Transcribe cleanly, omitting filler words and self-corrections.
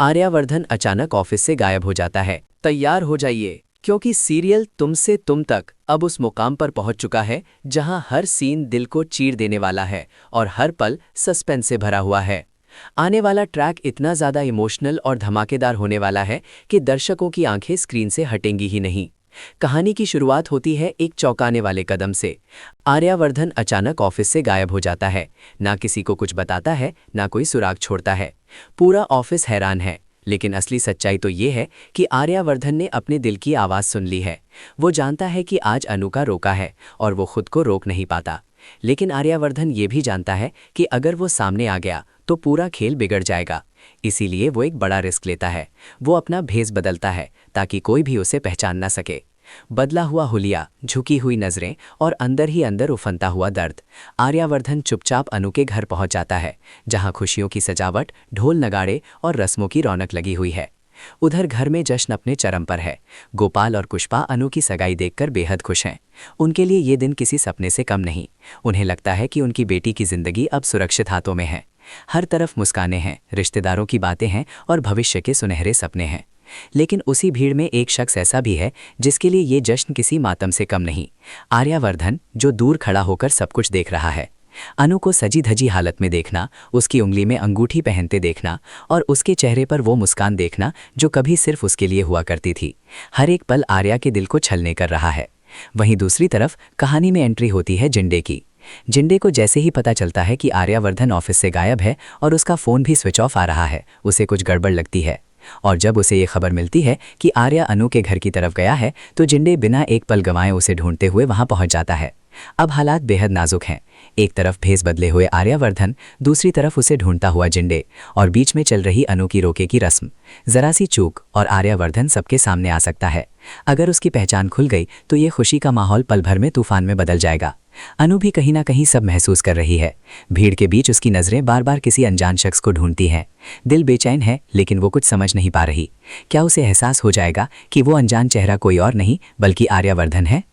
आर्यावर्धन अचानक ऑफिस से गायब हो जाता है। तैयार हो जाइए, क्योंकि सीरियल तुमसे तुम तक अब उस मुकाम पर पहुंच चुका है जहां हर सीन दिल को चीर देने वाला है और हर पल सस्पेंस से भरा हुआ है। आने वाला ट्रैक इतना ज़्यादा इमोशनल और धमाकेदार होने वाला है कि दर्शकों की आंखें स्क्रीन से हटेंगी ही नहीं। कहानी की शुरुआत होती है एक चौंकाने वाले कदम से। आर्यावर्धन अचानक ऑफिस से गायब हो जाता है। ना किसी को कुछ बताता है, ना कोई सुराग छोड़ता है। पूरा ऑफिस हैरान है, लेकिन असली सच्चाई तो ये है कि आर्यावर्धन ने अपने दिल की आवाज़ सुन ली है। वो जानता है कि आज अनु का रोका है और वो खुद को रोक नहीं पाता। लेकिन आर्यावर्धन ये भी जानता है कि अगर वो सामने आ गया तो पूरा खेल बिगड़ जाएगा। इसीलिए वो एक बड़ा रिस्क लेता है। वो अपना भेष बदलता है ताकि कोई भी उसे पहचान ना सके। बदला हुआ हुलिया, झुकी हुई नज़रें और अंदर ही अंदर उफनता हुआ दर्द। आर्यावर्धन चुपचाप अनु के घर पहुंच जाता है, जहां खुशियों की सजावट, ढोल नगाड़े और रस्मों की रौनक लगी हुई है। उधर घर में जश्न अपने चरम पर है। गोपाल और पुष्पा अनु की सगाई देखकर बेहद खुश हैं। उनके लिए ये दिन किसी सपने से कम नहीं। उन्हें लगता है कि उनकी बेटी की जिंदगी अब सुरक्षित हाथों में है। हर तरफ मुस्कानें हैं, रिश्तेदारों की बातें हैं और भविष्य के सुनहरे सपने हैं। लेकिन उसी भीड़ में एक शख्स ऐसा भी है जिसके लिए ये जश्न किसी मातम से कम नहीं। आर्यावर्धन, जो दूर खड़ा होकर सब कुछ देख रहा है। अनु को सजी धजी हालत में देखना, उसकी उंगली में अंगूठी पहनते देखना और उसके चेहरे पर वो मुस्कान देखना जो कभी सिर्फ उसके लिए हुआ करती थी, हर एक पल आर्या के दिल को छलने कर रहा है। वहीं दूसरी तरफ कहानी में एंट्री होती है जिंडे की। जिंडे को जैसे ही पता चलता है कि आर्यावर्धन ऑफिस से गायब है और उसका फ़ोन भी स्विच ऑफ आ रहा है, उसे कुछ गड़बड़ लगती है। और जब उसे ये खबर मिलती है कि आर्या अनु के घर की तरफ गया है, तो जिंडे बिना एक पल गंवाए उसे ढूंढते हुए वहां पहुंच जाता है। अब हालात बेहद नाजुक हैं। एक तरफ भेष बदले हुए आर्यावर्धन, दूसरी तरफ उसे ढूंढता हुआ जिंडे और बीच में चल रही अनु की रोके की रस्म। जरा सी चूक और आर्यावर्धन सबके सामने आ सकता है। अगर उसकी पहचान खुल गई तो ये खुशी का माहौल पल भर में तूफान में बदल जाएगा। अनु भी कहीं ना कहीं सब महसूस कर रही है। भीड़ के बीच उसकी नज़रें बार बार किसी अनजान शख्स को ढूंढती हैं। दिल बेचैन है, लेकिन वो कुछ समझ नहीं पा रही। क्या उसे एहसास हो जाएगा कि वो अनजान चेहरा कोई और नहीं बल्कि आर्यावर्धन है?